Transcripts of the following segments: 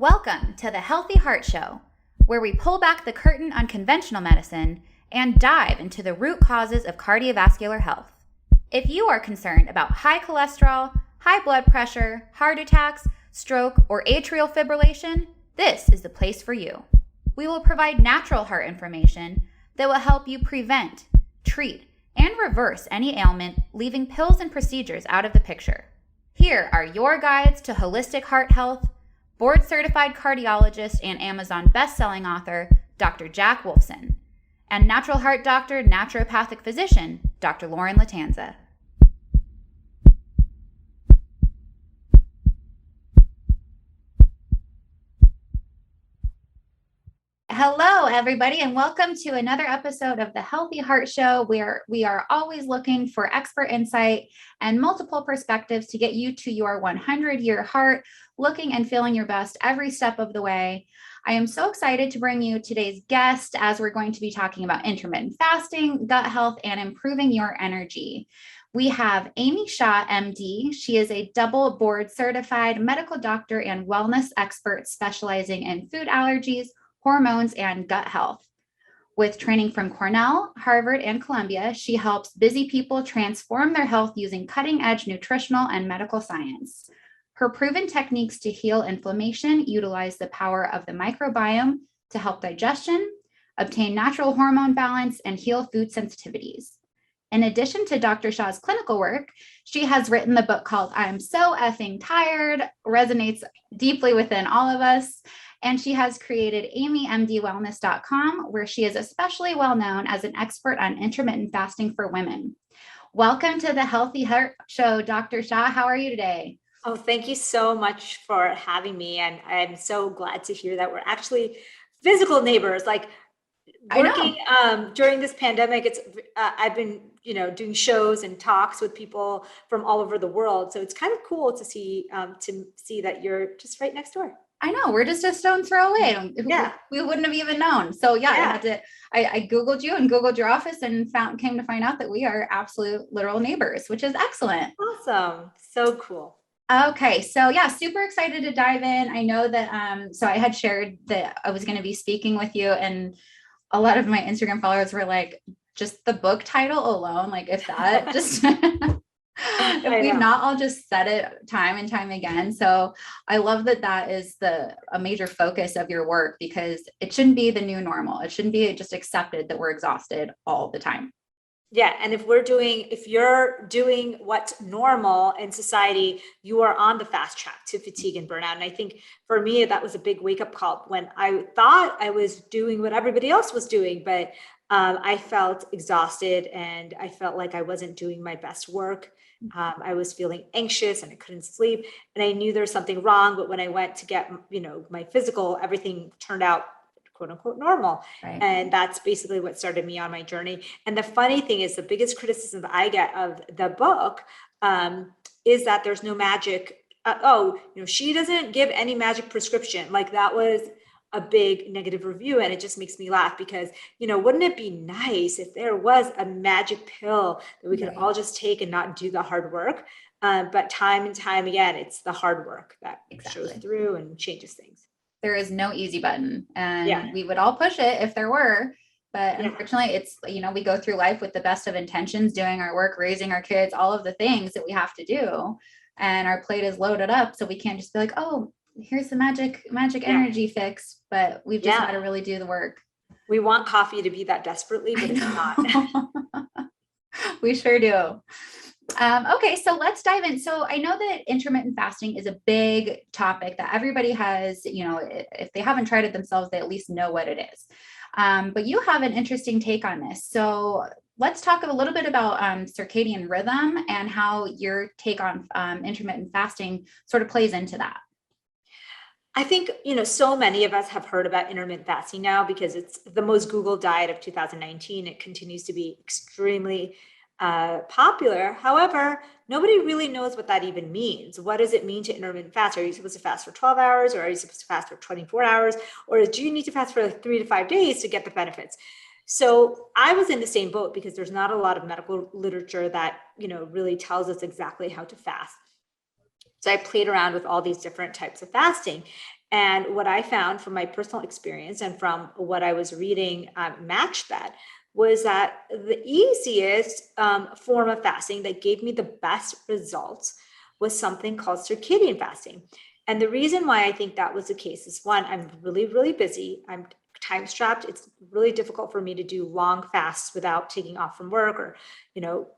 Welcome to the Healthy Heart Show, where we pull back the curtain on conventional medicine and dive into the root causes of cardiovascular health. If you are concerned about high cholesterol, high blood pressure, heart attacks, stroke, or atrial fibrillation, this is the place for you. We will provide natural heart information that will help you prevent, treat, and reverse any ailment, leaving pills and procedures out of the picture. Here are your guides to holistic heart health, board-certified cardiologist and Amazon best-selling author, Dr. Jack Wolfson, and natural heart doctor, naturopathic physician, Dr. Lauren Lattanza. Hello, everybody, and welcome to another episode of the Healthy Heart Show, where we are always looking for expert insight and multiple perspectives to get you to your 100-year heart, looking and feeling your best every step of the way. I am so excited to bring you today's guest as we're going to be talking about intermittent fasting, gut health, and improving your energy. We have Amy Shah, MD. She is a double board certified medical doctor and wellness expert specializing in food allergies, hormones, and gut health. With training from Cornell, Harvard, and Columbia, she helps busy people transform their health using cutting-edge nutritional and medical science. Her proven techniques to heal inflammation utilize the power of the microbiome to help digestion, obtain natural hormone balance, and heal food sensitivities. In addition to Dr. Shah's clinical work, she has written the book called I'm So Effing Tired, resonates deeply within all of us. And she has created AmyMDWellness.com, where she is especially well known as an expert on intermittent fasting for women. Welcome to the Healthy Heart Show, Dr. Shah. How are you today? Oh, thank you so much for having me. And I'm so glad to hear that we're actually physical neighbors. Like working during this pandemic, I've been, doing shows and talks with people from all over the world. So it's kind of cool to see that you're just right next door. I know, we're just a stone's throw away. Yeah. We wouldn't have even known. So I Googled you and Googled your office and came to find out that we are absolute literal neighbors, which is excellent. Awesome. So cool. Okay. So super excited to dive in. I know that, so I had shared that I was going to be speaking with you, and a lot of my Instagram followers were like, just the book title alone, like if that just if we've not all just said it time and time again. So I love that is a major focus of your work, because it shouldn't be the new normal. It shouldn't be just accepted that we're exhausted all the time. Yeah. And if you're doing what's normal in society, you are on the fast track to fatigue and burnout. And I think for me, that was a big wake up call when I thought I was doing what everybody else was doing, but I felt exhausted and I felt like I wasn't doing my best work. I was feeling anxious and I couldn't sleep, and I knew there was something wrong. But when I went to get, my physical, everything turned out quote unquote normal. Right. And that's basically what started me on my journey. And the funny thing is, the biggest criticism that I get of the book is that there's no magic. She doesn't give any magic prescription. Like, that was a big negative review. And it just makes me laugh because, wouldn't it be nice if there was a magic pill that we could all just take and not do the hard work? But time and time again, it's the hard work that shows through and changes things. There is no easy button, and we would all push it if there were, but unfortunately it's, we go through life with the best of intentions, doing our work, raising our kids, all of the things that we have to do. And our plate is loaded up. So we can't just be like, oh, here's the magic energy fix, but we've just got to really do the work. We want coffee to be that desperately, but it's not. We sure do. Okay, so let's dive in. So I know that intermittent fasting is a big topic that everybody has, if they haven't tried it themselves, they at least know what it is. But you have an interesting take on this. So let's talk a little bit about circadian rhythm and how your take on intermittent fasting sort of plays into that. I think, so many of us have heard about intermittent fasting now because it's the most Googled diet of 2019. It continues to be extremely popular. However, nobody really knows what that even means. What does it mean to intermittent fast? Are you supposed to fast for 12 hours, or are you supposed to fast for 24 hours? Or do you need to fast for like 3 to 5 days to get the benefits? So I was in the same boat because there's not a lot of medical literature that, really tells us exactly how to fast. So I played around with all these different types of fasting. And what I found from my personal experience and from what I was reading matched that was that the easiest form of fasting that gave me the best results was something called circadian fasting. And the reason why I think that was the case is, one, I'm really, really busy. I'm time strapped. It's really difficult for me to do long fasts without taking off from work or,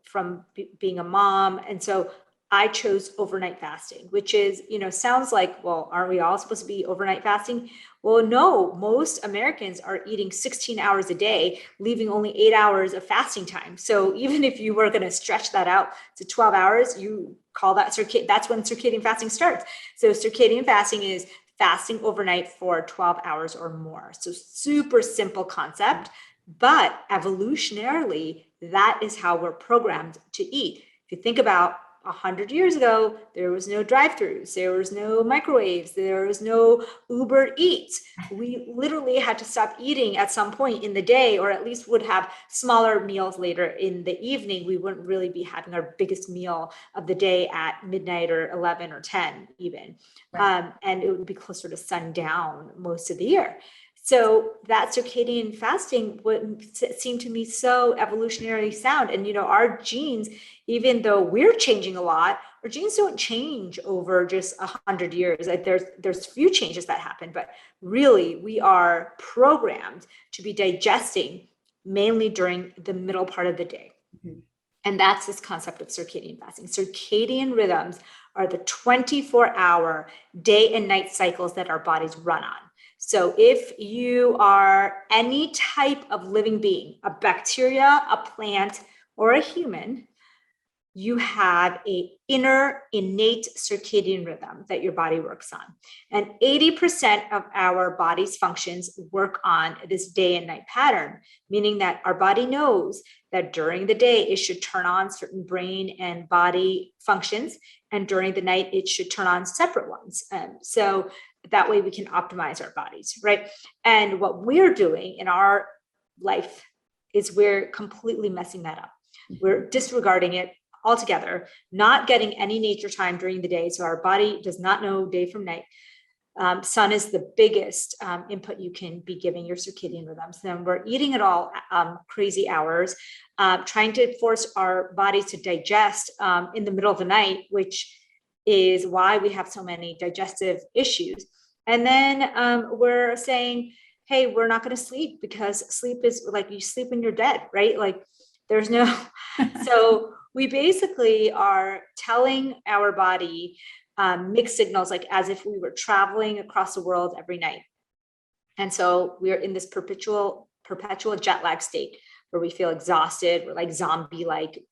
from being a mom. And so I chose overnight fasting, which is, sounds like, well, aren't we all supposed to be overnight fasting? Well, no, most Americans are eating 16 hours a day, leaving only 8 hours of fasting time. So even if you were going to stretch that out to 12 hours, you call that that's when circadian fasting starts. So circadian fasting is fasting overnight for 12 hours or more. So super simple concept, but evolutionarily, that is how we're programmed to eat. If you think about 100 years ago, there was no drive-throughs, there was no microwaves, there was no Uber Eats. We literally had to stop eating at some point in the day, or at least would have smaller meals later in the evening. We wouldn't really be having our biggest meal of the day at midnight or 11 or 10 even. Right. And it would be closer to sundown most of the year. So that circadian fasting would seem to me so evolutionarily sound. And, our genes, even though we're changing a lot, our genes don't change over just 100 years. Like there's few changes that happen, but really we are programmed to be digesting mainly during the middle part of the day. Mm-hmm. And that's this concept of circadian fasting. Circadian rhythms are the 24-hour day and night cycles that our bodies run on. So if you are any type of living being, a bacteria, a plant, or a human, you have an inner innate circadian rhythm that your body works on. And 80% of our body's functions work on this day and night pattern, meaning that our body knows that during the day, it should turn on certain brain and body functions. And during the night, it should turn on separate ones. So that way we can optimize our bodies, right? And what we're doing in our life is we're completely messing that up. We're disregarding it altogether, not getting any nature time during the day. So our body does not know day from night. Sun is the biggest input you can be giving your circadian rhythms. Then we're eating at all crazy hours, trying to force our bodies to digest in the middle of the night, which is why we have so many digestive issues. And then we're saying, hey, we're not going to sleep because sleep is like you sleep when you're dead, right? Like there's no, so we basically are telling our body mixed signals, like as if we were traveling across the world every night. And so we're in this perpetual jet lag state where we feel exhausted. We're like zombie-like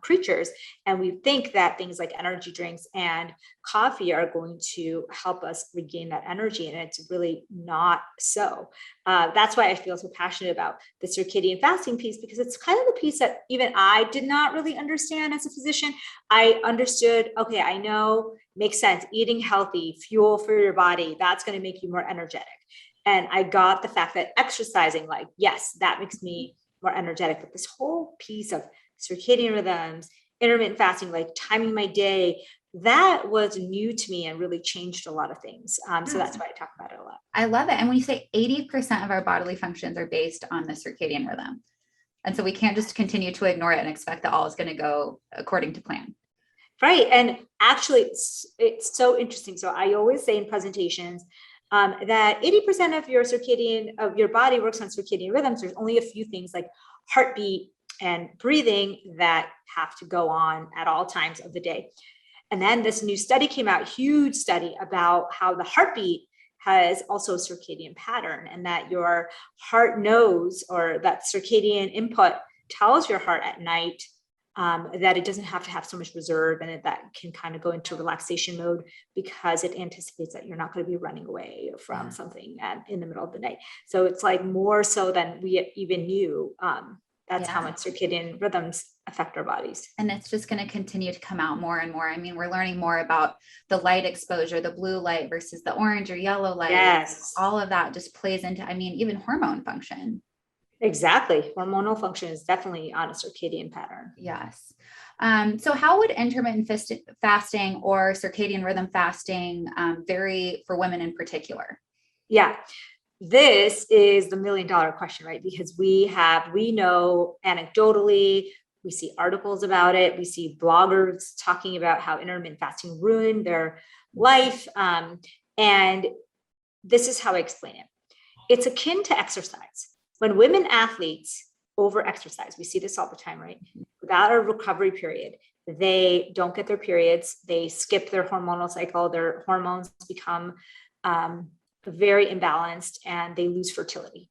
creatures. And we think that things like energy drinks and coffee are going to help us regain that energy. And it's really not so. That's why I feel so passionate about the circadian fasting piece, because it's kind of the piece that even I did not really understand as a physician. I understood, okay, I know, makes sense. Eating healthy, fuel for your body, that's going to make you more energetic. And I got the fact that exercising, like, yes, that makes me more energetic. But this whole piece of circadian rhythms, intermittent fasting, like timing my day, that was new to me and really changed a lot of things. So that's why I talk about it a lot. I love it. And when you say 80% of our bodily functions are based on the circadian rhythm. And so we can't just continue to ignore it and expect that all is going to go according to plan. Right. And actually, it's so interesting. So I always say in presentations, that 80% of your body works on circadian rhythms. There's only a few things like heartbeat and breathing that have to go on at all times of the day. And then this new study came out, huge study about how the heartbeat has also a circadian pattern, and that your heart knows, or that circadian input tells your heart at night that it doesn't have to have so much reserve, and that can kind of go into relaxation mode because it anticipates that you're not going to be running away from something in the middle of the night. So it's like more so than we even knew. That's how much circadian rhythms affect our bodies. And it's just going to continue to come out more and more. I mean, we're learning more about the light exposure, the blue light versus the orange or yellow light. Yes. All of that just plays into, I mean, even hormone function. Exactly. Hormonal function is definitely on a circadian pattern. Yes. So how would intermittent fasting or circadian rhythm fasting vary for women in particular? Yeah. This is the $1,000,000 question, right? Because we know anecdotally, we see articles about it. We see bloggers talking about how intermittent fasting ruined their life. And this is how I explain it. It's akin to exercise. When women athletes over exercise, we see this all the time, right? Without a recovery period, they don't get their periods. They skip their hormonal cycle. Their hormones become very imbalanced and they lose fertility.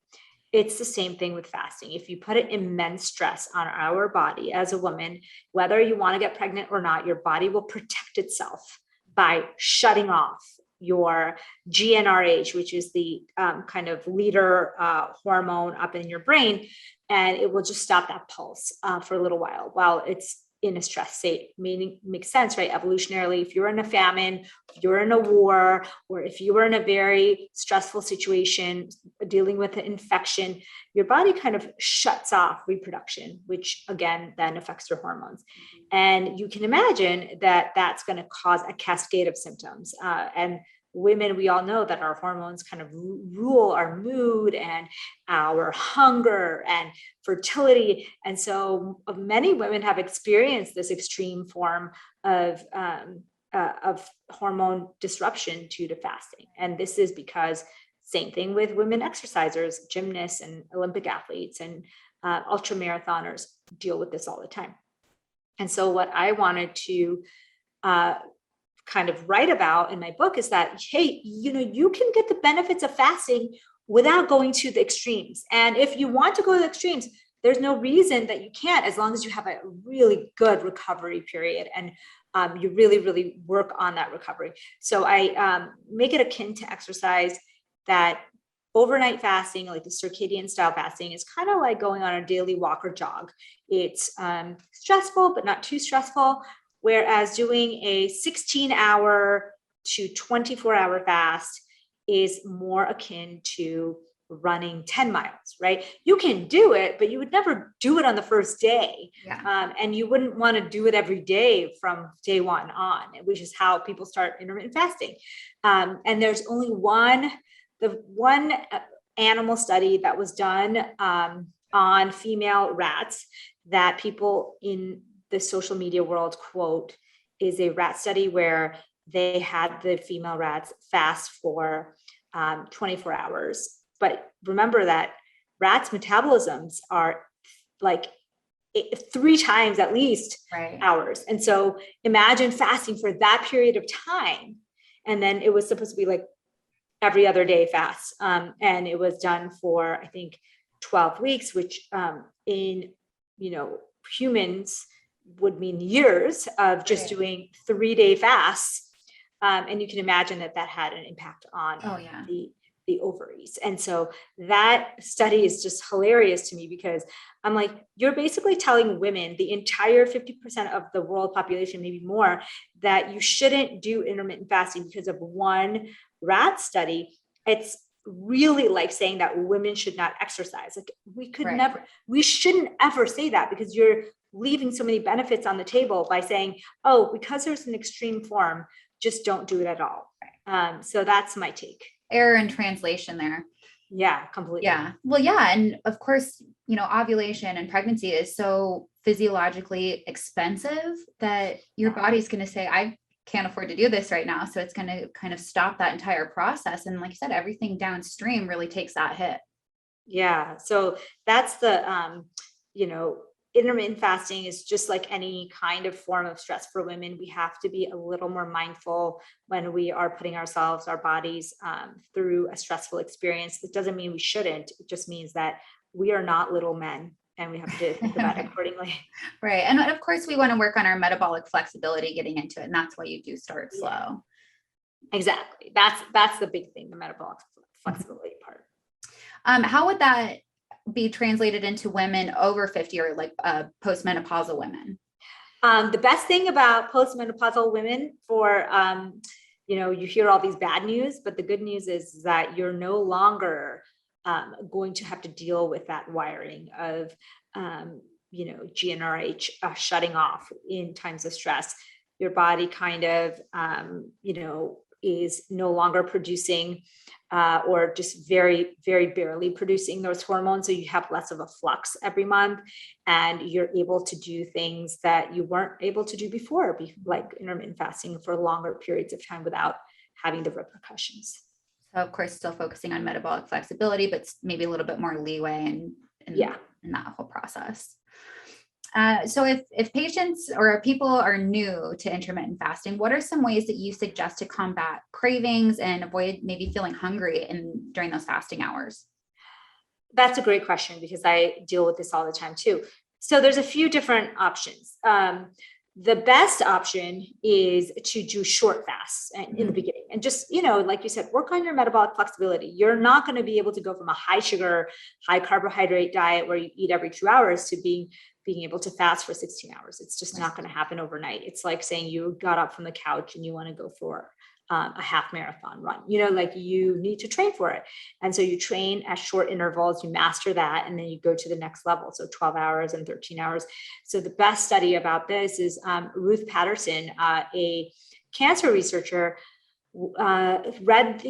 It's the same thing with fasting. If you put an immense stress on our body as a woman, whether you want to get pregnant or not, your body will protect itself by shutting off your GnRH, which is the kind of leader hormone up in your brain, and it will just stop that pulse for a little while it's in a stress state. Meaning, makes sense, right? Evolutionarily, if you're in a famine, if you're in a war, or if you were in a very stressful situation dealing with an infection, your body kind of shuts off reproduction, which again then affects your hormones. And you can imagine that that's going to cause a cascade of symptoms. And women, we all know that our hormones kind of rule our mood and our hunger and fertility. And so many women have experienced this extreme form of hormone disruption due to fasting. And this is because same thing with women exercisers, gymnasts and Olympic athletes and ultra marathoners deal with this all the time. And so what I wanted to kind of write about in my book is that, hey, you can get the benefits of fasting without going to the extremes. And if you want to go to the extremes, there's no reason that you can't, as long as you have a really good recovery period and you really, really work on that recovery. So I make it akin to exercise. That overnight fasting, like the circadian style fasting, is kind of like going on a daily walk or jog. It's stressful, but not too stressful. Whereas doing a 16-hour to 24-hour fast is more akin to running 10 miles, right? You can do it, but you would never do it on the first day. Yeah. And you wouldn't want to do it every day from day one on, which is how people start intermittent fasting. And there's only one animal study that was done on female rats that people in the social media world quote is a rat study where they had the female rats fast for 24 hours. But remember that rats' metabolisms are like 3 times at least hours. And so imagine fasting for that period of time. And then it was supposed to be like every other day fast. And it was done for, I think, 12 weeks, which in, humans would mean years of just doing 3-day fasts. And you can imagine that had an impact on the ovaries. And so that study is just hilarious to me, because I'm like, you're basically telling women, the entire 50% of the world population, maybe more, that you shouldn't do intermittent fasting because of one rat study. It's really like saying that women should not exercise. Like we shouldn't ever say that, because you're leaving so many benefits on the table by saying, oh, because there's an extreme form, just don't do it at all. So that's my take. Error in translation there. Yeah, completely. Yeah. Well, yeah. And of course, ovulation and pregnancy is so physiologically expensive that your body's going to say, I can't afford to do this right now. So it's going to kind of stop that entire process. And like you said, everything downstream really takes that hit. Yeah. So that's the, intermittent fasting is just like any kind of form of stress for women. We have to be a little more mindful when we are putting ourselves, our bodies through a stressful experience. It doesn't mean we shouldn't. It just means that we are not little men and we have to think about it accordingly. Right. And of course, we want to work on our metabolic flexibility getting into it. And that's why you do start slow. Exactly. That's the big thing, the metabolic flexibility part. How would that be translated into women over 50 or like postmenopausal women? The best thing about postmenopausal women for, you hear all these bad news, but the good news is that you're no longer going to have to deal with that wiring of GnRH shutting off in times of stress. Your body kind of, is no longer producing or just very, very barely producing those hormones. So you have less of a flux every month, and you're able to do things that you weren't able to do before, like intermittent fasting for longer periods of time without having the repercussions. So of course, still focusing on metabolic flexibility, but maybe a little bit more leeway in that whole process. So if patients or people are new to intermittent fasting, what are some ways that you suggest to combat cravings and avoid maybe feeling hungry during those fasting hours? That's a great question, because I deal with this all the time too. So there's a few different options. The best option is to do short fasts in the beginning, and just, like you said, work on your metabolic flexibility. You're not going to be able to go from a high sugar, high carbohydrate diet where you eat every 2 hours to being able to fast for 16 hours. It's just not going to happen overnight. It's like saying you got up from the couch and you want to go for a half marathon run, like you need to train for it. And so you train at short intervals, you master that, and then you go to the next level. So 12 hours and 13 hours. So the best study about this is Ruth Patterson, a cancer researcher, read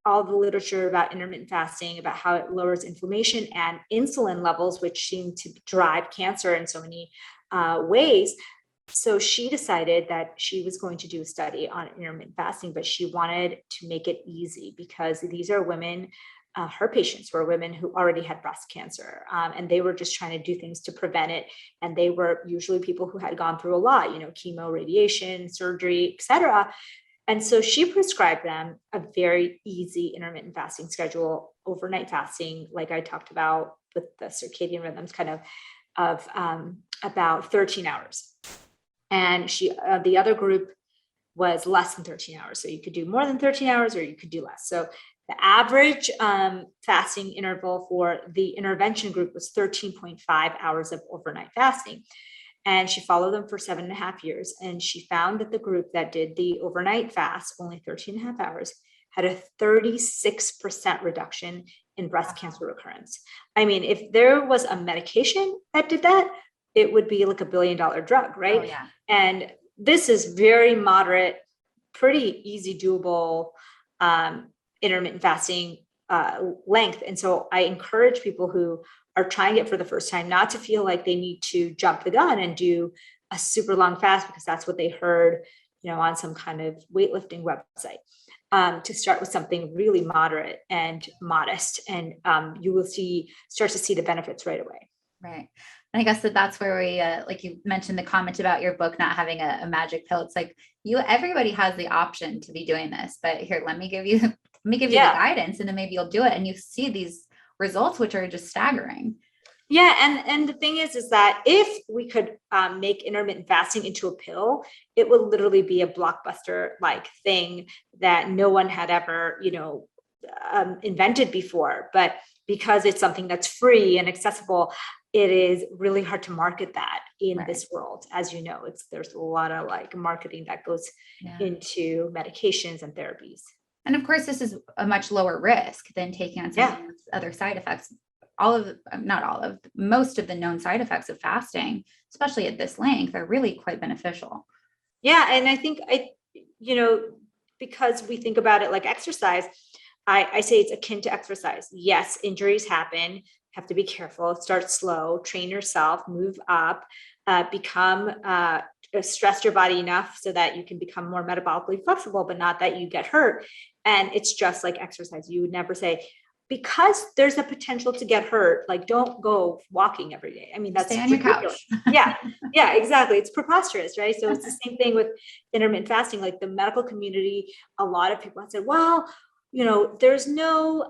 all the literature about intermittent fasting, about how it lowers inflammation and insulin levels, which seem to drive cancer in so many ways. So she decided that she was going to do a study on intermittent fasting, but she wanted to make it easy, because these are women, her patients were women who already had breast cancer, and they were just trying to do things to prevent it. And they were usually people who had gone through a lot, chemo, radiation, surgery, etc. And so she prescribed them a very easy intermittent fasting schedule, overnight fasting, like I talked about with the circadian rhythms, kind of about 13 hours. And the other group was less than 13 hours. So you could do more than 13 hours or you could do less. So the average fasting interval for the intervention group was 13.5 hours of overnight fasting. And she followed them for 7.5 years. And she found that the group that did the overnight fast, only 13.5 hours, had a 36% reduction in breast cancer recurrence. I mean, if there was a medication that did that, it would be like $1 billion drug, right? Oh, yeah. And this is very moderate, pretty easy, doable intermittent fasting length. And so I encourage people who are trying it for the first time not to feel like they need to jump the gun and do a super long fast because that's what they heard, on some kind of weightlifting website. To start with something really moderate and modest, and you will start to see the benefits right away. Right. And I guess that's where we, like you mentioned the comment about your book not having a magic pill. It's like everybody has the option to be doing this, but here, let me give you the guidance, and then maybe you'll do it, and you see these results, which are just staggering. Yeah. And the thing is that if we could make intermittent fasting into a pill, it would literally be a blockbuster like thing that no one had ever, invented before. But because it's something that's free and accessible, it is really hard to market that in this world. As you know, there's a lot of like marketing that goes into medications and therapies. And of course, this is a much lower risk than taking on some other side effects. Most of the known side effects of fasting, especially at this length, are really quite beneficial. Yeah. And I think because we think about it like exercise, I say it's akin to exercise. Yes, injuries happen, have to be careful, start slow, train yourself, move up, stress your body enough so that you can become more metabolically flexible, but not that you get hurt. And it's just like exercise. You would never say, because there's a potential to get hurt, like don't go walking every day. I mean, that's stay on your couch. Yeah, exactly. It's preposterous, right? So it's the same thing with intermittent fasting. Like the medical community, a lot of people have said, well, there's no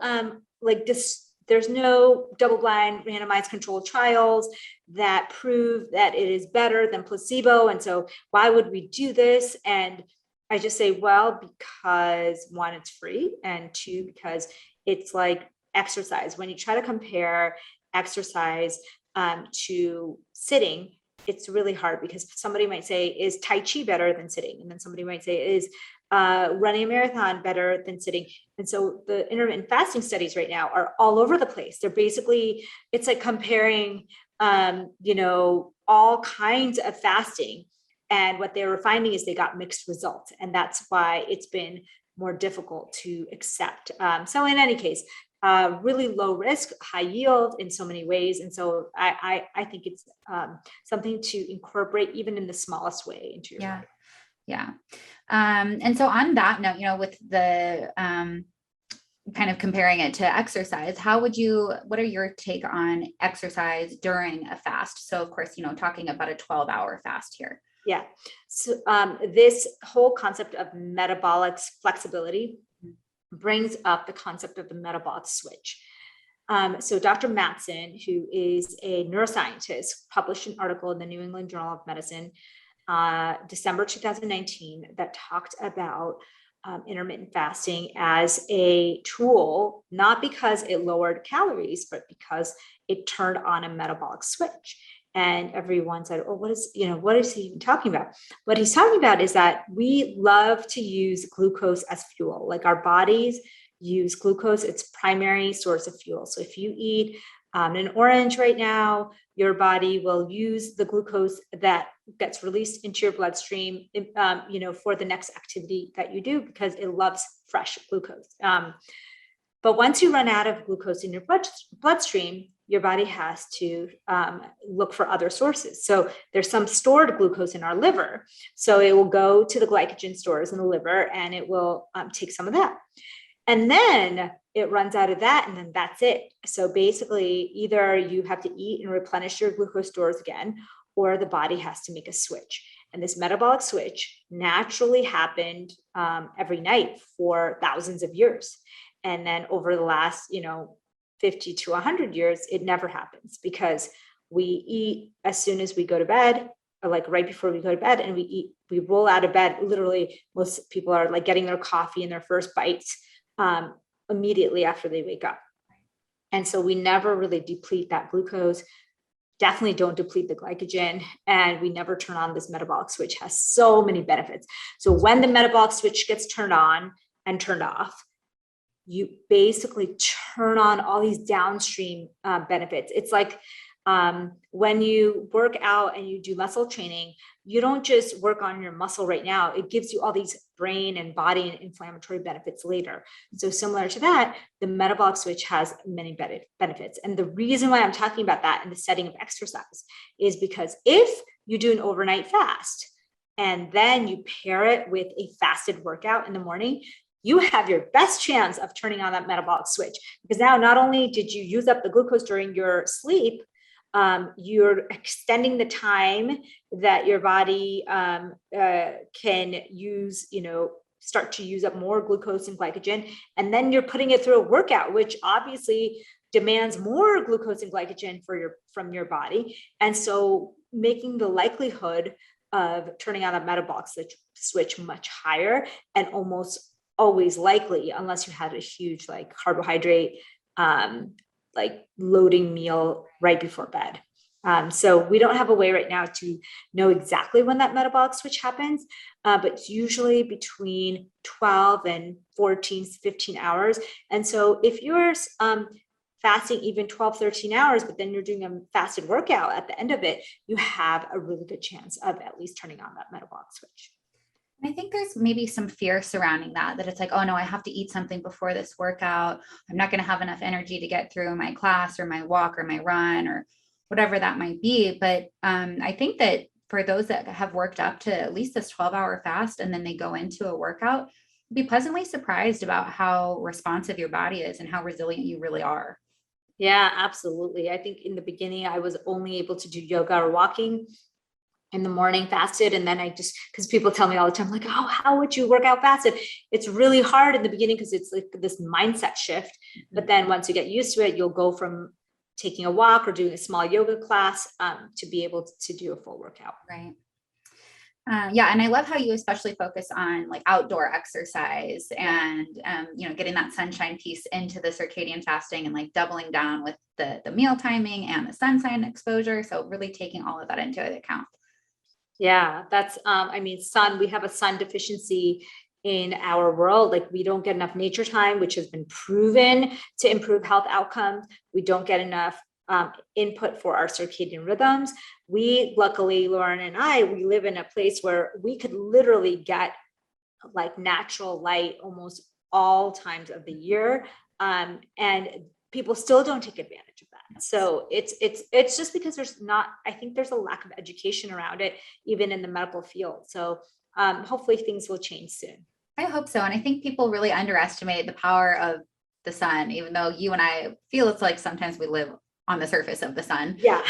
there's no double-blind randomized controlled trials that prove that it is better than placebo. And so why would we do this? And I just say, well, because one, it's free, and two, because it's like exercise. When you try to compare exercise to sitting, it's really hard, because somebody might say, is Tai Chi better than sitting? And then somebody might say, is running a marathon better than sitting? And so the intermittent fasting studies right now are all over the place. They're basically, it's like comparing all kinds of fasting. And what they were finding is they got mixed results. And that's why it's been more difficult to accept. So in any case, really low risk, high yield in so many ways. And so I think it's something to incorporate even in the smallest way into your life. Yeah. And so on that note, with the kind of comparing it to exercise, what are your take on exercise during a fast? So of course, talking about a 12-hour fast here. Yeah. So this whole concept of metabolic flexibility brings up the concept of the metabolic switch. So Dr. Matson, who is a neuroscientist, published an article in the New England Journal of Medicine, December 2019, that talked about intermittent fasting as a tool, not because it lowered calories, but because it turned on a metabolic switch. And everyone said, oh, what is he even talking about? What he's talking about is that we love to use glucose as fuel. Like our bodies use glucose, its primary source of fuel. So if you eat an orange right now, your body will use the glucose that gets released into your bloodstream, for the next activity that you do, because it loves fresh glucose. But once you run out of glucose in your bloodstream, your body has to look for other sources. So there's some stored glucose in our liver. So it will go to the glycogen stores in the liver and it will take some of that. And then it runs out of that, and then that's it. So basically, either you have to eat and replenish your glucose stores again, or the body has to make a switch. And this metabolic switch naturally happened every night for thousands of years. And then over the last, 50 to 100 years, it never happens, because we eat as soon as we go to bed, or like right before we go to bed, and we roll out of bed. Literally, most people are like getting their coffee and their first bites immediately after they wake up. And so we never really deplete that glucose, definitely don't deplete the glycogen, and we never turn on this metabolic switch. Has so many benefits. So when the metabolic switch gets turned on and turned off, you basically turn on all these downstream benefits. It's like when you work out and you do muscle training, you don't just work on your muscle right now. It gives you all these brain and body and inflammatory benefits later. So similar to that, the metabolic switch has many benefits. And the reason why I'm talking about that in the setting of exercise is because if you do an overnight fast and then you pair it with a fasted workout in the morning, you have your best chance of turning on that metabolic switch, because now not only did you use up the glucose during your sleep, you're extending the time that your body can use, start to use up more glucose and glycogen. And then you're putting it through a workout, which obviously demands more glucose and glycogen from your body. And so making the likelihood of turning on that metabolic switch much higher, and almost always likely, unless you had a huge like carbohydrate like loading meal right before bed. So we don't have a way right now to know exactly when that metabolic switch happens, but it's usually between 12 and 14, 15 hours. And so if you're fasting even 12, 13 hours, but then you're doing a fasted workout at the end of it, you have a really good chance of at least turning on that metabolic switch. I think there's maybe some fear surrounding that it's like, oh no, I have to eat something before this workout. I'm not going to have enough energy to get through my class or my walk or my run or whatever that might be. But I think that for those that have worked up to at least this 12-hour fast and then they go into a workout, be pleasantly surprised about how responsive your body is and how resilient you really are. Yeah, absolutely. I think in the beginning, I was only able to do yoga or walking in the morning fasted. And then because people tell me all the time, like, oh, how would you work out fasted? It's really hard in the beginning because it's like this mindset shift. But then once you get used to it, you'll go from taking a walk or doing a small yoga class to be able to do a full workout. Right. Yeah. And I love how you especially focus on like outdoor exercise and, getting that sunshine piece into the circadian fasting and like doubling down with the meal timing and the sunshine exposure. So really taking all of that into account. Yeah, that's, sun, we have a sun deficiency in our world. Like we don't get enough nature time, which has been proven to improve health outcomes. We don't get enough input for our circadian rhythms. We luckily, Lauren and I, we live in a place where we could literally get like natural light almost all times of the year. And people still don't take advantage of that. So it's just because I think there's a lack of education around it, even in the medical field. So hopefully things will change soon. I hope so. And I think people really underestimate the power of the sun, even though you and I feel it's like sometimes we live on the surface of the sun. Yeah.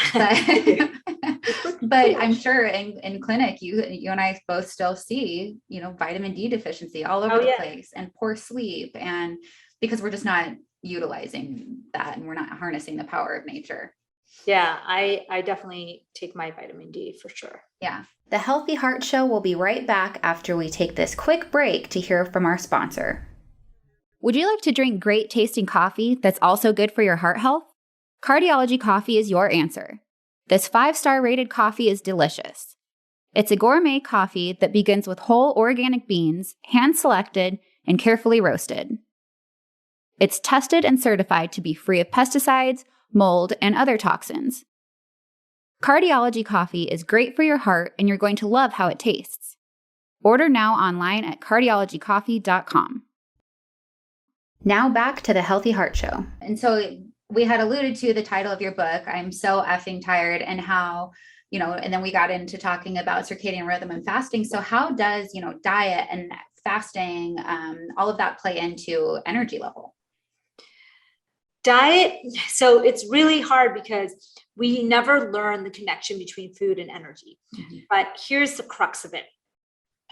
But I'm sure in clinic, you and I both still see, vitamin D deficiency all over the place, and poor sleep. And because we're just not utilizing that, and we're not harnessing the power of nature. Yeah, I definitely take my vitamin D for sure. Yeah. The Healthy Heart Show will be right back after we take this quick break to hear from our sponsor. Would you like to drink great tasting coffee that's also good for your heart health? Cardiology Coffee is your answer. This 5-star rated coffee is delicious. It's a gourmet coffee that begins with whole organic beans, hand-selected and carefully roasted. It's tested and certified to be free of pesticides, mold, and other toxins. Cardiology Coffee is great for your heart, and you're going to love how it tastes. Order now online at cardiologycoffee.com. Now back to the Healthy Heart Show. And so we had alluded to the title of your book, I'm So Effing Tired, and how, and then we got into talking about circadian rhythm and fasting. So how does, diet and fasting, all of that play into energy level? Diet. So it's really hard because we never learn the connection between food and energy. Mm-hmm. But here's the crux of it.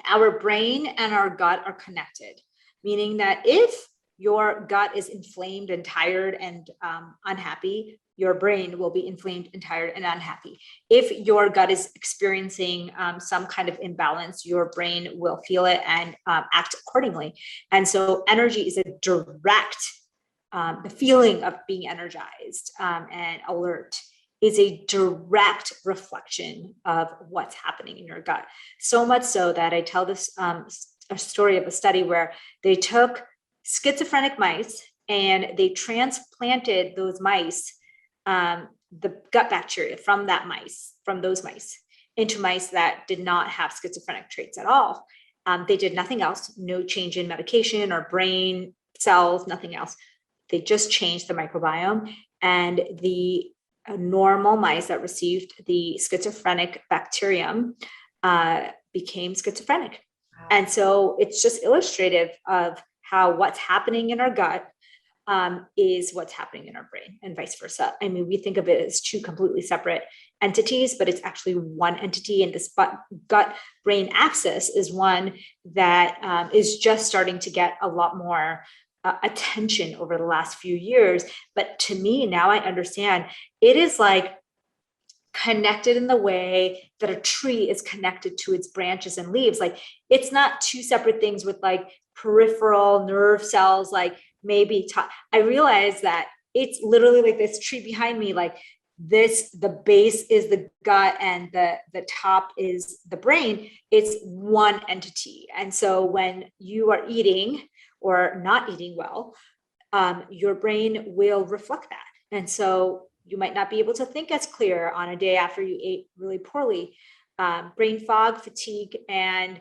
Our brain and our gut are connected, meaning that if your gut is inflamed and tired and unhappy, your brain will be inflamed and tired and unhappy. If your gut is experiencing some kind of imbalance, your brain will feel it and act accordingly. And so energy is a direct, the feeling of being energized and alert is a direct reflection of what's happening in your gut. So much so that I tell this a story of a study where they took schizophrenic mice and they transplanted those mice, the gut bacteria from those mice into mice that did not have schizophrenic traits at all. They did nothing else, no change in medication or brain cells, nothing else. They just changed the microbiome, and the normal mice that received the schizophrenic bacterium became schizophrenic. Wow. And so it's just illustrative of how what's happening in our gut is what's happening in our brain, and vice versa. I mean, we think of it as two completely separate entities, but it's actually one entity. And this gut-brain axis is one that is just starting to get a lot more attention over the last few years. But to me, now I understand it is like connected in the way that a tree is connected to its branches and leaves. Like it's not two separate things with like peripheral nerve cells, like maybe I realize that it's literally like this tree behind me, like this, the base is the gut and the top is the brain. It's one entity. And so when you are eating or not eating well, your brain will reflect that. And so you might not be able to think as clear on a day after you ate really poorly. Brain fog, fatigue, and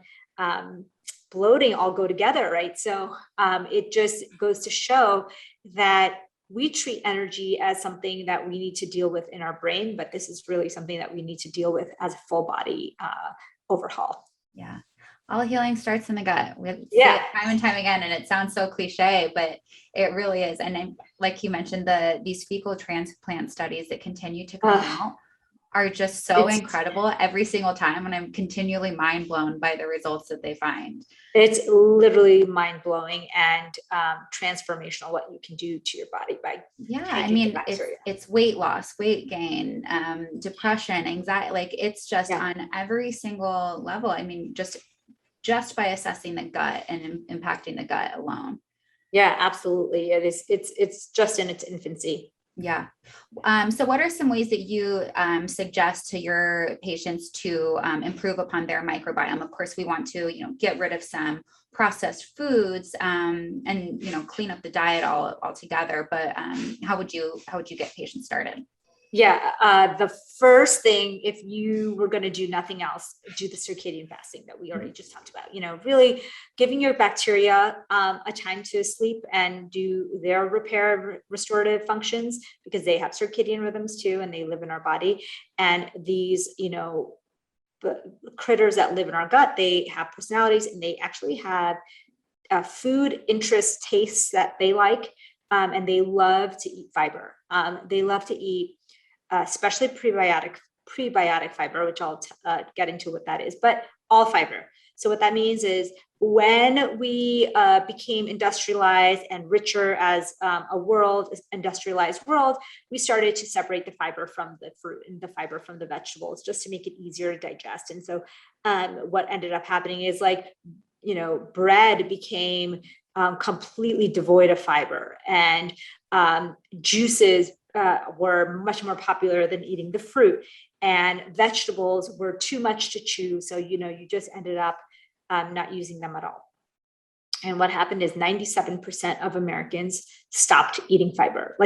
bloating all go together, right? So it just goes to show that we treat energy as something that we need to deal with in our brain, but this is really something that we need to deal with as a full body overhaul. Yeah. All healing starts in the gut. We say it time and time again, and it sounds so cliche, but it really is. And like you mentioned, these fecal transplant studies that continue to come out are just so incredible every single time. And I'm continually mind blown by the results that they find. It's literally mind blowing and transformational what you can do to your body by I mean, it's weight loss, weight gain, depression, anxiety, like it's just on every single level. I mean, just by assessing the gut and impacting the gut alone. Yeah, absolutely. It is. It's just in its infancy. Yeah. So what are some ways that you suggest to your patients to improve upon their microbiome? Of course, we want to, get rid of some processed foods and, clean up the diet altogether. But how would you get patients started? Yeah, the first thing, if you were going to do nothing else, do the circadian fasting that we already just talked about. Really giving your bacteria a time to sleep and do their repair, restorative functions, because they have circadian rhythms too, and they live in our body. And these, critters that live in our gut, they have personalities, and they actually have food interests, tastes that they like, and they love to eat fiber. They love to eat especially prebiotic fiber, which I'll get into what that is, but all fiber. So what that means is when we became industrialized and richer as industrialized world, we started to separate the fiber from the fruit and the fiber from the vegetables, just to make it easier to digest. And so what ended up happening is bread became completely devoid of fiber, and juices were much more popular than eating the fruit, and vegetables were too much to chew. So, you just ended up not using them at all. And what happened is 97% of Americans stopped eating fiber.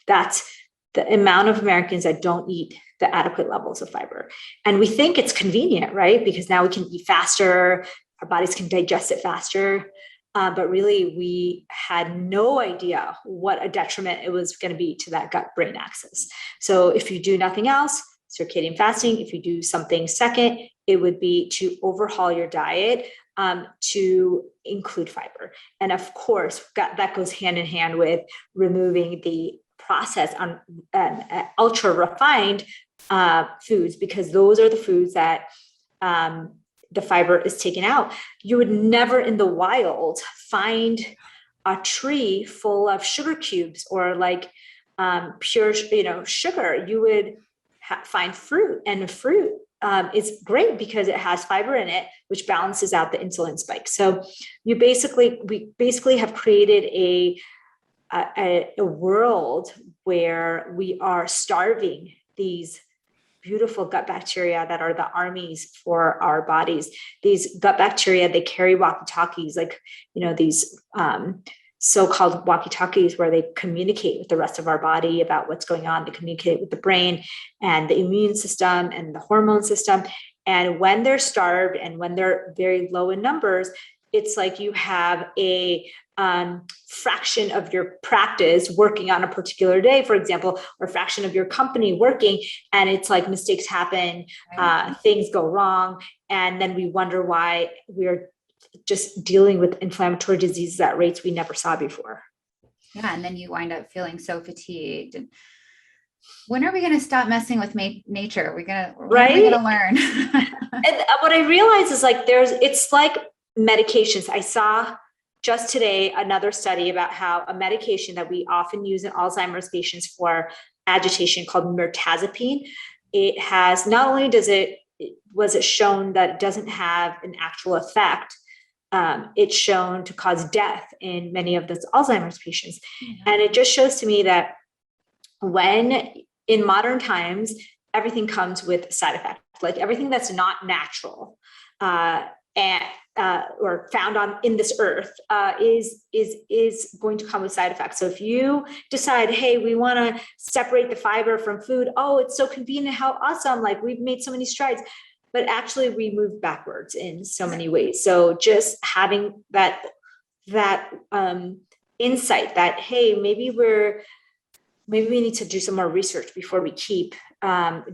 That's the amount of Americans that don't eat the adequate levels of fiber. And we think it's convenient, right? Because now we can eat faster, our bodies can digest it faster. But really, we had no idea what a detriment it was going to be to that gut-brain axis. So if you do nothing else, circadian fasting, if you do something second, it would be to overhaul your diet to include fiber. And of course, that goes hand in hand with removing the processed on ultra refined foods, because those are the foods that the fiber is taken out. You would never in the wild find a tree full of sugar cubes or pure, sugar. You would find fruit, and fruit is great because it has fiber in it, which balances out the insulin spike. So we basically have created a world where we are starving these beautiful gut bacteria that are the armies for our bodies. These gut bacteria, they carry walkie-talkies, these so-called walkie-talkies, where they communicate with the rest of our body about what's going on. They communicate with the brain and the immune system and the hormone system. And when they're starved and when they're very low in numbers, it's like you have a fraction of your practice working on a particular day, for example, or a fraction of your company working, and it's like mistakes happen, things go wrong, and then we wonder why we're just dealing with inflammatory diseases at rates we never saw before. Yeah, and then you wind up feeling so fatigued. When are we going to stop messing with nature? When are we going to learn? And what I realize is it's like medications. I saw just today another study about how a medication that we often use in Alzheimer's patients for agitation, called mirtazapine, it has, not only was it shown that it doesn't have an actual effect, it's shown to cause death in many of those Alzheimer's patients. Mm-hmm. And it just shows to me that when in modern times, everything comes with side effects, like everything that's not natural or found in this earth is going to come with side effects. So if you decide, hey, we want to separate the fiber from food, oh, it's so convenient, how awesome, we've made so many strides, but actually we move backwards in so many ways. So just having that insight that, hey, maybe we need to do some more research before we keep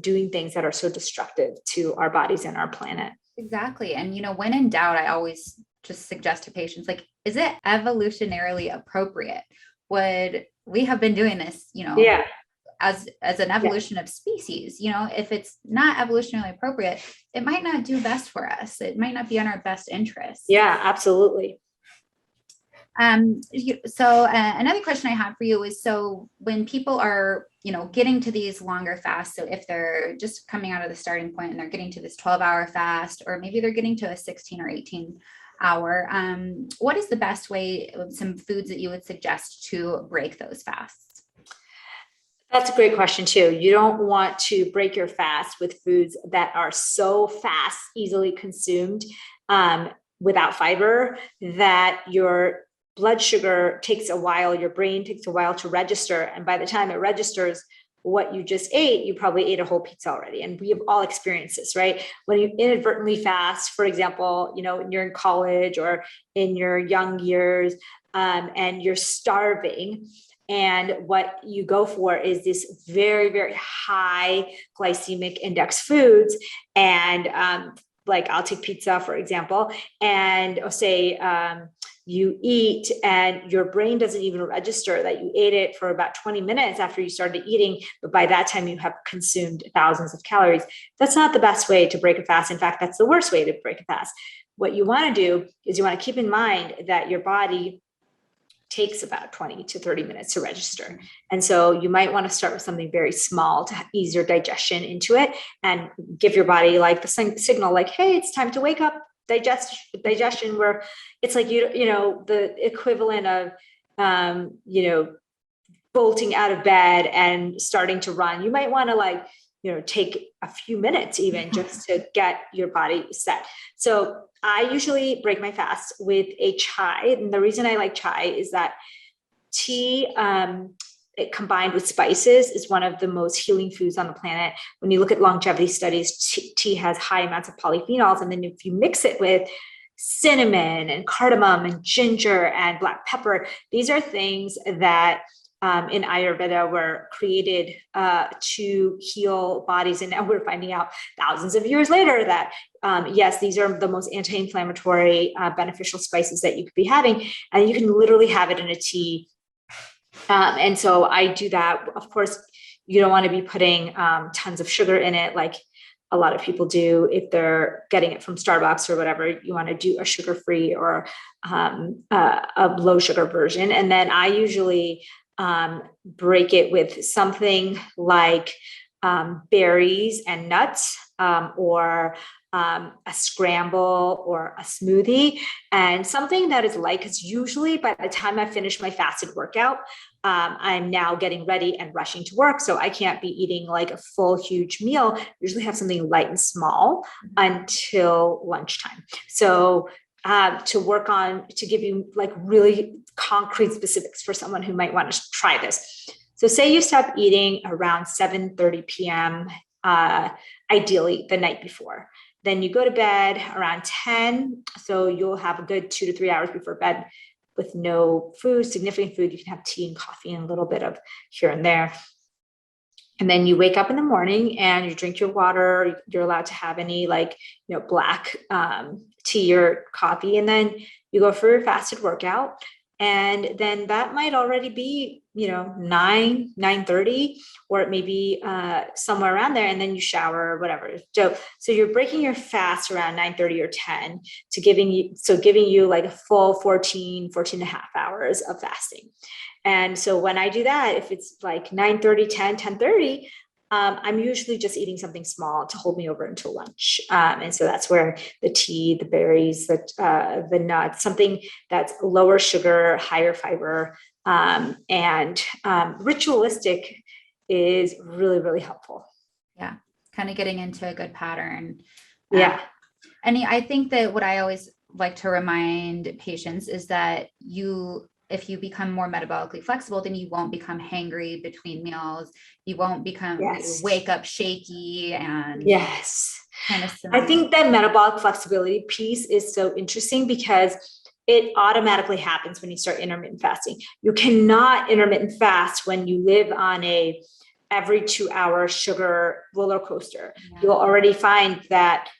doing things that are so destructive to our bodies and our planet. Exactly. And, when in doubt, I always just suggest to patients, is it evolutionarily appropriate? Would we have been doing this, as an evolution of species? If it's not evolutionarily appropriate, it might not do best for us. It might not be in our best interest. Yeah, absolutely. So another question I have for you is, so when people are, getting to these longer fasts, so if they're just coming out of the starting point and they're getting to this 12-hour fast, or maybe they're getting to a 16 or 18 hour, what is the best way, some foods that you would suggest to break those fasts? That's a great question too. You don't want to break your fast with foods that are so fast, easily consumed, without fiber, that your blood sugar takes a while, your brain takes a while to register. And by the time it registers, what you just ate, you probably ate a whole pizza already. And we have all experienced this, right? When you inadvertently fast, for example, when you're in college or in your young years, and you're starving, and what you go for is this very, very high glycemic index foods. And like I'll take pizza, for example, and I'll say, you eat and your brain doesn't even register that you ate it for about 20 minutes after you started eating. But by that time you have consumed thousands of calories. That's not the best way to break a fast. In fact, that's the worst way to break a fast. What you want to do is you want to keep in mind that your body takes about 20 to 30 minutes to register. And so you might want to start with something very small to ease your digestion into it and give your body like the signal, like, hey, it's time to wake up. Digestion, where it's like, the equivalent of, bolting out of bed and starting to run. You might want to take a few minutes even just to get your body set. So I usually break my fast with a chai. And the reason I like chai is that tea, it combined with spices, is one of the most healing foods on the planet. When you look at longevity studies, tea has high amounts of polyphenols. And then if you mix it with cinnamon and cardamom and ginger and black pepper, these are things that in Ayurveda were created to heal bodies. And now we're finding out thousands of years later that, yes, these are the most anti-inflammatory, beneficial spices that you could be having. And you can literally have it in a tea. And so I do that. Of course, you don't want to be putting tons of sugar in it, like a lot of people do if they're getting it from Starbucks or whatever. You want to do a sugar-free or a low sugar version. And then I usually break it with something like berries and nuts, or a scramble or a smoothie, and something that is light, because usually by the time I finish my fasted workout, I'm now getting ready and rushing to work. So I can't be eating like a full, huge meal. Usually have something light and small until lunchtime. So to work on, to give you like really concrete specifics for someone who might want to try this. So say you stop eating around 7:30 p.m., ideally the night before. Then you go to bed around 10. So you'll have a good 2 to 3 hours before bed with no food, significant food. You can have tea and coffee and a little bit of here and there. And then you wake up in the morning and you drink your water. You're allowed to have any black tea or coffee. And then you go for your fasted workout. And then that might already be, 9:30, or it may be somewhere around there. And then you shower or whatever. So you're breaking your fast around 9:30 or 10 to giving you like a full 14 and a half hours of fasting. And so when I do that, if it's like 9:30, 10:30, I'm usually just eating something small to hold me over until lunch. And so that's where the tea, the berries, the nuts, something that's lower sugar, higher fiber, and ritualistic is really, really helpful. Yeah. Kind of getting into a good pattern. Yeah. And I think that what I always like to remind patients is that if you become more metabolically flexible, then you won't become hangry between meals. You won't become, Yes. wake up shaky and yes. Kind of I think that metabolic flexibility piece is so interesting because it automatically happens when you start intermittent fasting. You cannot intermittent fast when you live on a every 2 hour sugar roller coaster. Yeah. You'll already find that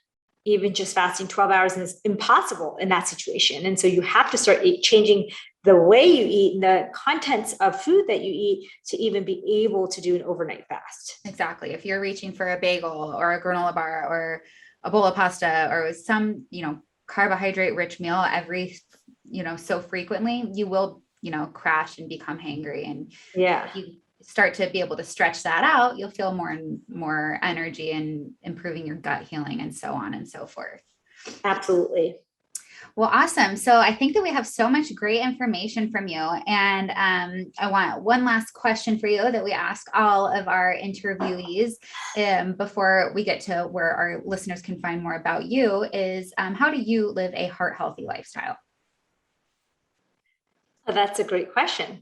even just fasting 12 hours is impossible in that situation. And so you have to start changing the way you eat and the contents of food that you eat to even be able to do an overnight fast. Exactly. If you're reaching for a bagel or a granola bar or a bowl of pasta or some, carbohydrate rich meal every, so frequently, you will, crash and become hangry. And if you start to be able to stretch that out, you'll feel more and more energy and improving your gut healing and so on and so forth. Absolutely. Well, awesome. So I think that we have so much great information from you. And I want one last question for you that we ask all of our interviewees before we get to where our listeners can find more about you is how do you live a heart healthy lifestyle? That's a great question.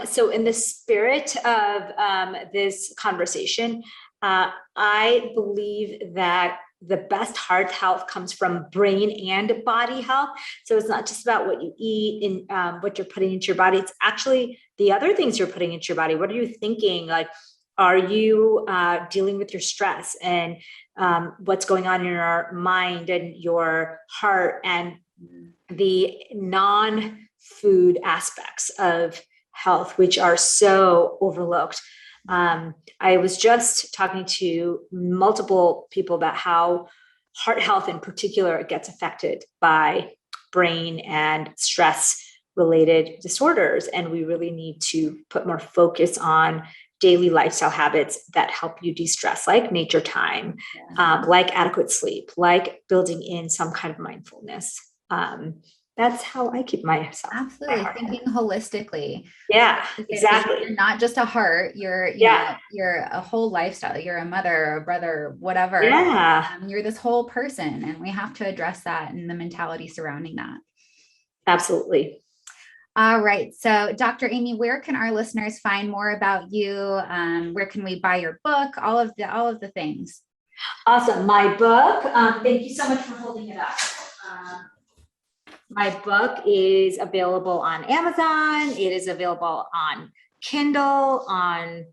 So in the spirit of this conversation, I believe that the best heart health comes from brain and body health. So it's not just about what you eat and what you're putting into your body. It's actually the other things you're putting into your body. What are you thinking? Like, are you dealing with your stress and what's going on in your mind and your heart and the non-food aspects of health, which are so overlooked? I was just talking to multiple people about how heart health in particular gets affected by brain and stress related disorders. And we really need to put more focus on daily lifestyle habits that help you de-stress, like nature time, like adequate sleep, like building in some kind of mindfulness. That's how I keep myself. Absolutely. Thinking holistically. Yeah, exactly. You're not just a heart, you're a whole lifestyle. You're a mother, a brother, whatever. Yeah. You're this whole person, and we have to address that and the mentality surrounding that. Absolutely. All right. So Dr. Amy, where can our listeners find more about you? Where can we buy your book? All of the things. Awesome. My book. Thank you so much for holding it up. My book is available on Amazon. It is available on Kindle, I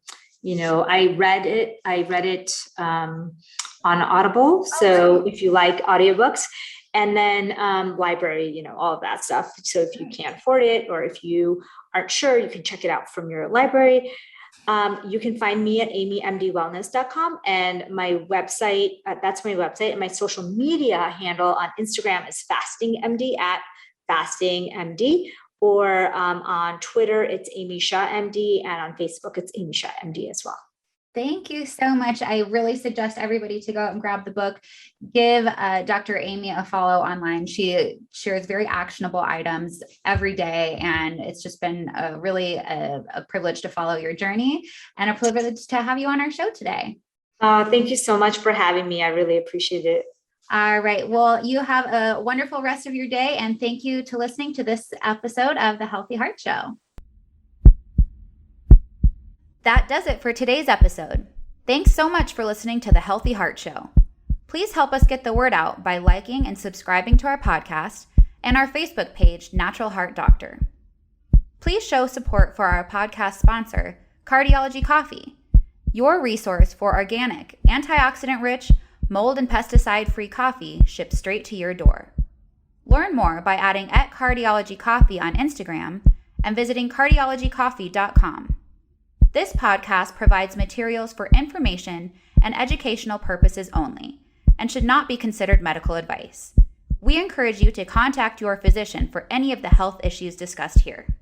read it on Audible. So if you like audiobooks, and then library, all of that stuff. So if you can't afford it, or if you aren't sure, you can check it out from your library. You can find me at amymdwellness.com, and my website, that's my website, and my social media handle on Instagram is fastingmd at fastingmd, or on Twitter, it's Amy Shah MD, and on Facebook, it's Amy Shah MD as well. Thank you so much. I really suggest everybody to go out and grab the book. Give Dr. Amy a follow online. She shares very actionable items every day, and it's just been a privilege to follow your journey and a privilege to have you on our show today. Thank you so much for having me. I really appreciate it. All right. Well, you have a wonderful rest of your day, and thank you to listening to this episode of The Healthy Heart Show. That does it for today's episode. Thanks so much for listening to The Healthy Heart Show. Please help us get the word out by liking and subscribing to our podcast and our Facebook page, Natural Heart Doctor. Please show support for our podcast sponsor, Cardiology Coffee, your resource for organic, antioxidant-rich, mold and pesticide-free coffee shipped straight to your door. Learn more by adding @Cardiology Coffee on Instagram and visiting cardiologycoffee.com. This podcast provides materials for information and educational purposes only and should not be considered medical advice. We encourage you to contact your physician for any of the health issues discussed here.